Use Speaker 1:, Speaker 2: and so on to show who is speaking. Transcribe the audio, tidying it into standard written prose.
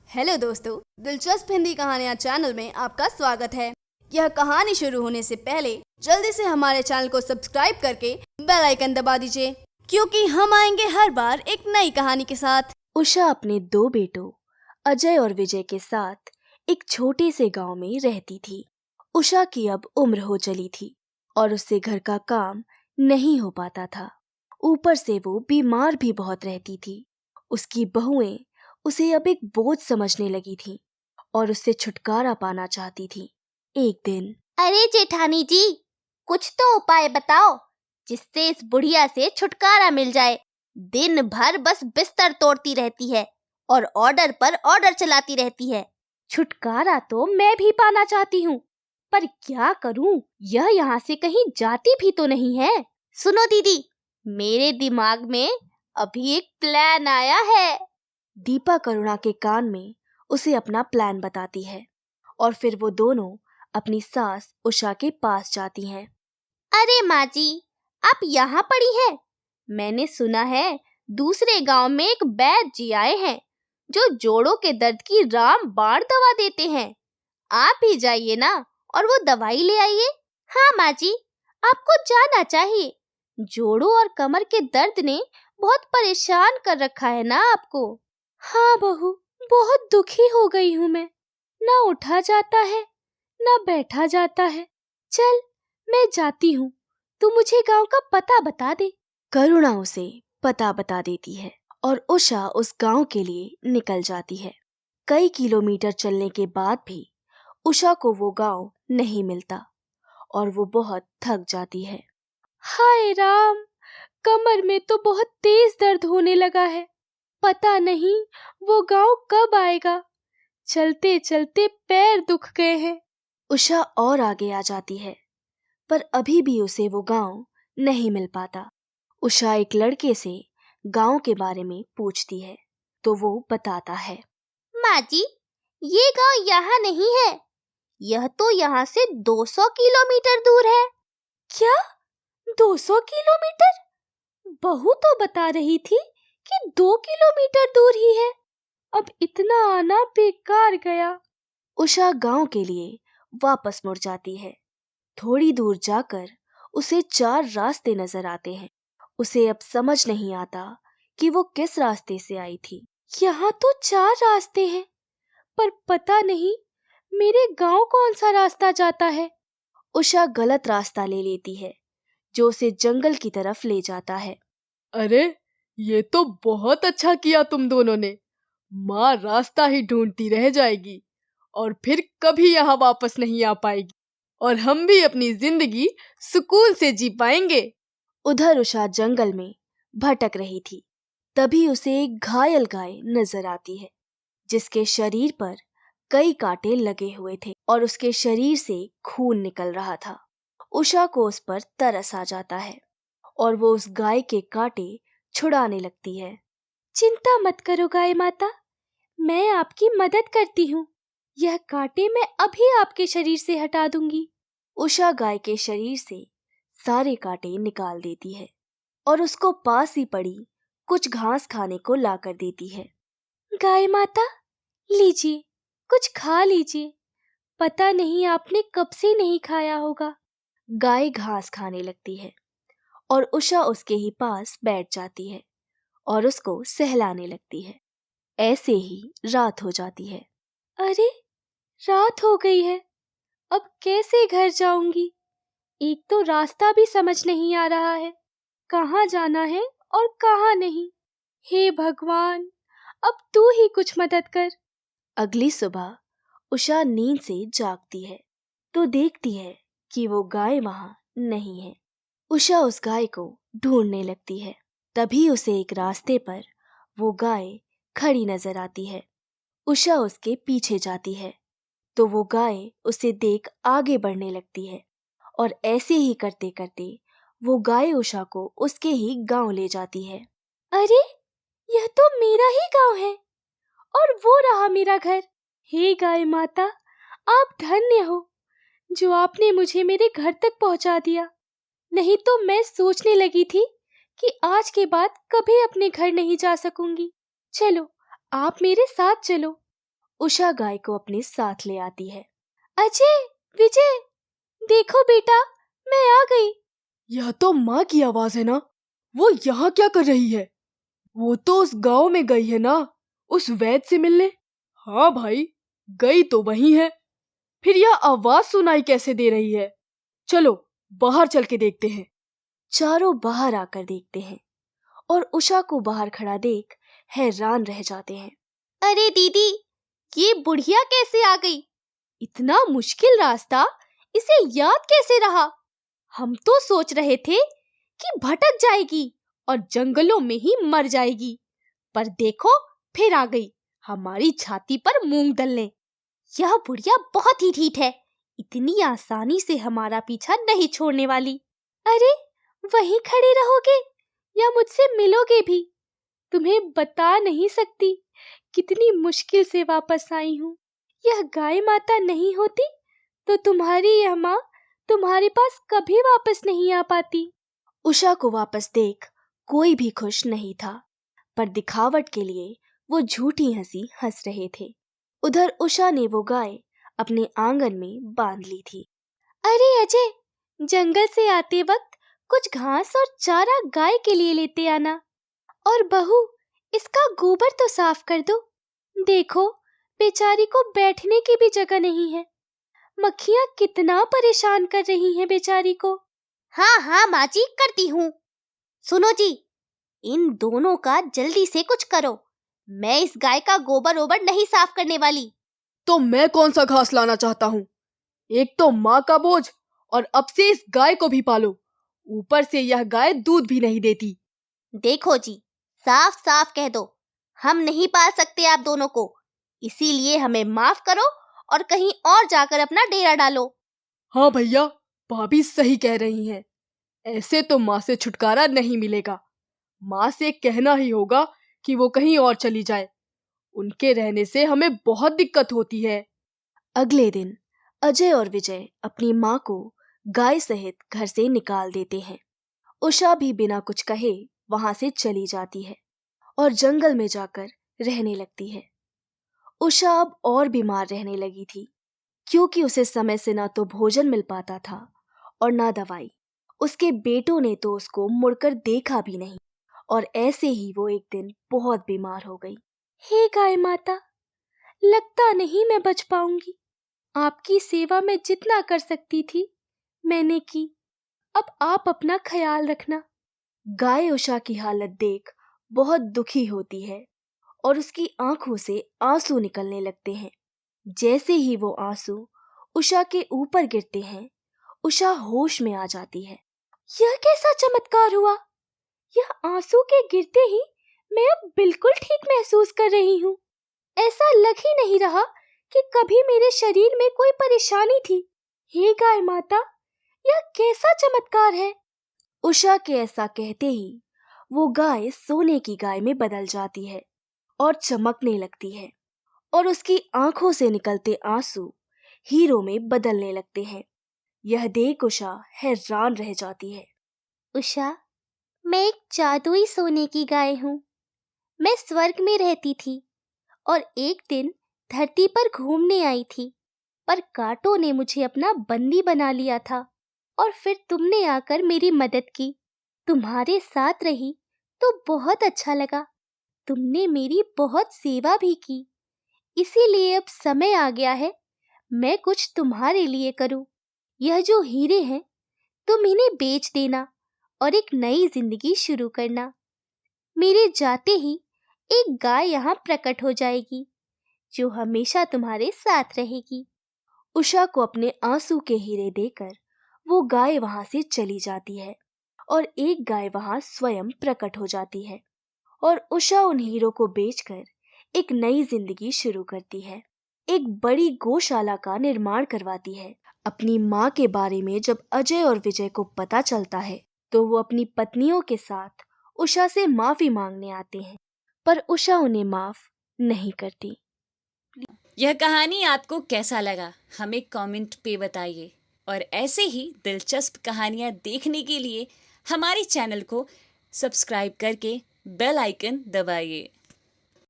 Speaker 1: Hello दोस्तों, दिलचस्प हिंदी कहानियाँ चैनल में आपका स्वागत है। यह कहानी शुरू होने से पहले जल्दी से हमारे चैनल को सब्सक्राइब करके बेल आइकन दबा दीजिए, क्योंकि हम आएंगे हर बार एक नई कहानी के साथ।
Speaker 2: उषा अपने दो बेटों अजय और विजय के साथ एक छोटे से गांव में रहती थी। उषा की अब उम्र हो चली थी और उससे घर का काम नहीं हो पाता था। ऊपर से वो बीमार भी बहुत रहती थी। उसकी बहुएं उसे अब एक बोझ समझने लगी थीं और उससे छुटकारा पाना चाहती थी। एक दिन,
Speaker 3: अरे जेठानी जी, कुछ तो उपाय बताओ जिससे इस बुढ़िया से छुटकारा मिल जाए। दिन भर बस बिस्तर तोड़ती रहती है और ऑर्डर पर ऑर्डर चलाती रहती है।
Speaker 2: छुटकारा तो मैं भी पाना चाहती हूँ, पर क्या करूँ? यह यहाँ से कहीं जाती भी तो नहीं है।
Speaker 3: सुनो दीदी, मेरे दिमाग में अभी एक प्लान आया है।
Speaker 2: दीपा करुणा के कान में उसे अपना प्लान बताती है और फिर वो दोनों अपनी सास उषा के पास जाती हैं।
Speaker 3: अरे माँ जी, आप यहाँ पड़ी हैं? मैंने सुना है दूसरे गांव में एक वैद्य जी आए हैं जो जोड़ों के दर्द की रामबाण दवा देते हैं। आप ही जाइए ना और वो दवाई ले आइए। हाँ माँ जी, आपको जाना चाहिए। जोड़ों और कमर के दर्द ने बहुत परेशान कर रखा है ना आपको।
Speaker 2: हाँ बहू, बहुत दुखी हो गई हूँ मैं। ना उठा जाता है, ना बैठा जाता है। चल, मैं जाती हूँ, तू मुझे गांव का पता बता दे। करुणा उसे पता बता देती है और उषा उस गांव के लिए निकल जाती है। कई किलोमीटर चलने के बाद भी उषा को वो गांव नहीं मिलता और वो बहुत थक जाती है। हाय राम, कमर में तो बहुत तेज दर्द होने लगा है। पता नहीं वो गांव कब आएगा। चलते चलते पैर दुख गए हैं। उषा और आगे आ जाती है, पर अभी भी उसे वो गांव नहीं मिल पाता। उषा एक लड़के से गांव के बारे में पूछती है तो वो बताता है।
Speaker 3: माँ जी, ये गांव यहाँ नहीं है। यह तो यहाँ से 200 किलोमीटर दूर है।
Speaker 2: क्या? 200 किलोमीटर? बहू तो बता रही थी कि 2 किलोमीटर दूर ही है। अब इतना आना बेकार गया। उषा गांव के लिए वापस मुड़ जाती है। थोड़ी दूर जाकर उसे 4 रास्ते नजर आते हैं। उसे अब समझ नहीं आता कि वो किस रास्ते से आई थी। यहाँ तो 4 रास्ते हैं, पर पता नहीं मेरे गांव कौन सा रास्ता जाता है। उषा गलत रास्ता ले लेती है जो उसे जंगल की तरफ ले जाता है।
Speaker 4: अरे, ये तो बहुत अच्छा किया तुम दोनों ने। माँ रास्ता ही ढूंढती रह जाएगी और फिर कभी यहाँ वापस नहीं आ पाएगी और हम भी अपनी जिंदगी सुकून से जी पाएंगे।
Speaker 2: उधर उषा जंगल में भटक रही थी। तभी उसे एक घायल गाय नजर आती है जिसके शरीर पर कई कांटे लगे हुए थे और उसके शरीर से खून निकल रहा था। उषा को उस पर तरस आ जाता है और वो उस गाय के कांटे छुड़ाने लगती है। चिंता मत करो गाय माता, मैं आपकी मदद करती हूँ। यह कांटे मैं अभी आपके शरीर से हटा दूंगी। उषा गाय के शरीर से सारे कांटे निकाल देती है और उसको पास ही पड़ी कुछ घास खाने को लाकर देती है। गाय माता, लीजिए, कुछ खा लीजिए। पता नहीं आपने कब से नहीं खाया होगा। गाय घास खाने लगती है और उषा उसके ही पास बैठ जाती है और उसको सहलाने लगती है। ऐसे ही रात हो जाती है। अरे, रात हो गई है। अब कैसे घर जाऊंगी? एक तो रास्ता भी समझ नहीं आ रहा है, कहाँ जाना है और कहाँ नहीं। हे भगवान, अब तू ही कुछ मदद कर। अगली सुबह उषा नींद से जागती है तो देखती है कि वो गाय वहां नहीं है। उषा उस गाय को ढूंढने लगती है। तभी उसे एक रास्ते पर वो गाय खड़ी नजर आती है। उषा उसके पीछे जाती है तो वो गाय उसे देख आगे बढ़ने लगती है और ऐसे ही करते करते वो गाय उषा को उसके ही गांव ले जाती है। अरे, यह तो मेरा ही गांव है और वो रहा मेरा घर। हे गाय माता, आप धन्य हो जो आपने मुझे मेरे घर तक पहुंचा दिया। नहीं तो मैं सोचने लगी थी कि आज के बाद कभी अपने घर नहीं जा सकूंगी। चलो, आप मेरे साथ चलो उषा गाय को अपने साथ ले आती है। अजय, विजय, देखो बेटा, मैं आ गई।
Speaker 4: यह तो माँ की आवाज है ना? वो यहाँ क्या कर रही है? वो तो उस गांव में गई है ना, उस वैद्य से मिलने। हाँ भाई, गई तो वही है, फिर यह आवाज सुनाई कैसे दे रही है? चलो बाहर चल के देखते हैं।
Speaker 2: चारों बाहर आकर देखते हैं और उषा को बाहर खड़ा देख हैरान रह जाते हैं।
Speaker 3: अरे दीदी, ये बुढ़िया कैसे आ गई? इतना मुश्किल रास्ता इसे याद कैसे रहा? हम तो सोच रहे थे कि भटक जाएगी और जंगलों में ही मर जाएगी, पर देखो फिर आ गई हमारी छाती पर मूंग दलने। यह बुढ़िया बहुत ही ढीठ है, इतनी आसानी से हमारा पीछा नहीं छोड़ने वाली।
Speaker 2: अरे, वहीं खड़े रहोगे या मुझसे मिलोगे भी? तुम्हें बता नहीं सकती कितनी मुश्किल से वापस आई हूँ। यह गाय माता नहीं होती तो तुम्हारी यह माँ तुम्हारे पास कभी वापस नहीं आ पाती। उषा को वापस देख कोई भी खुश नहीं था, पर दिखावट के लिए वो झूठी हंसी हंस रहे थे। उधर उषा ने वो गाय अपने आंगन में बांध ली थी। अरे अजय, जंगल से आते वक्त कुछ घास और चारा गाय के लिए लेते आना। और बहू, इसका गोबर तो साफ कर दो। देखो, बेचारी को बैठने की भी जगह नहीं है। मक्खियाँ कितना परेशान कर रही हैं बेचारी को।
Speaker 3: हाँ हाँ माँ जी, करती हूँ। सुनो जी, इन दोनों का जल्दी से कुछ करो। मैं इस गाय का गोबर ओबर नहीं साफ करने वाली।
Speaker 4: तो मैं कौन सा घास लाना चाहता हूँ? एक तो माँ का बोझ, और अब से इस गाय को भी पालो, ऊपर से यह गाय दूध भी नहीं देती।
Speaker 3: देखो जी, साफ साफ कह दो, हम नहीं पाल सकते आप दोनों को, इसीलिए हमें माफ करो और कहीं और जाकर अपना डेरा डालो।
Speaker 4: हाँ भैया, भाभी सही कह रही हैं। ऐसे तो माँ से छुटकारा नहीं मिलेगा। माँ से कहना ही होगा कि वो कहीं और चली जाए। उनके रहने से हमें बहुत दिक्कत होती है।
Speaker 2: अगले दिन अजय और विजय अपनी माँ को गाय सहित घर से निकाल देते हैं। उषा भी बिना कुछ कहे वहां से चली जाती है और जंगल में जाकर रहने लगती है। उषा अब और बीमार रहने लगी थी, क्योंकि उसे समय से ना तो भोजन मिल पाता था और ना दवाई। उसके बेटों ने तो उसको मुड़कर देखा भी नहीं, और ऐसे ही वो एक दिन बहुत बीमार हो गई। हे गाय माता, लगता नहीं मैं बच पाऊंगी। आपकी सेवा में जितना कर सकती थी मैंने की, अब आप अपना ख्याल रखना। गाय उषा की हालत देख बहुत दुखी होती है और उसकी आंखों से आंसू निकलने लगते हैं। जैसे ही वो आंसू उषा के ऊपर गिरते हैं, उषा होश में आ जाती है। यह कैसा चमत्कार हुआ? यह आंसू के गिरते ही मैं अब बिल्कुल ठीक महसूस कर रही हूँ। ऐसा लग ही नहीं रहा कि कभी मेरे शरीर में कोई परेशानी थी। हे गाय माता, यह कैसा चमत्कार है? उषा के ऐसा कहते ही वो गाय सोने की गाय में बदल जाती है और चमकने लगती है, और उसकी आंखों से निकलते आंसू हीरों में बदलने लगते हैं। यह देख उषा हैरान रह जाती है।
Speaker 3: उषा, मैं एक जादुई सोने की गाय हूँ। मैं स्वर्ग में रहती थी और एक दिन धरती पर घूमने आई थी, पर कांटों ने मुझे अपना बंदी बना लिया था और फिर तुमने आकर मेरी मदद की। तुम्हारे साथ रही तो बहुत अच्छा लगा। तुमने मेरी बहुत सेवा भी की, इसीलिए अब समय आ गया है मैं कुछ तुम्हारे लिए करूं। यह जो हीरे हैं, तुम इन्हें बेच देना और एक नई जिंदगी शुरू करना। मेरे जाते ही एक गाय यहाँ प्रकट हो जाएगी जो हमेशा तुम्हारे साथ रहेगी।
Speaker 2: उषा को अपने आंसू के हीरे देकर वो गाय वहां से चली जाती है और एक गाय वहां स्वयं प्रकट हो जाती है, और उषा उन हीरों को बेचकर एक नई जिंदगी शुरू करती है। एक बड़ी गौशाला का निर्माण करवाती है। अपनी माँ के बारे में जब अजय और विजय को पता चलता है तो वो अपनी पत्नियों के साथ उषा से माफी मांगने आते हैं, पर उषा उन्हें माफ नहीं करती।
Speaker 5: यह कहानी आपको कैसा लगा हमें कमेंट पे बताइए, और ऐसे ही दिलचस्प कहानियाँ देखने के लिए हमारे चैनल को सब्सक्राइब करके बेल आइकन दबाइए।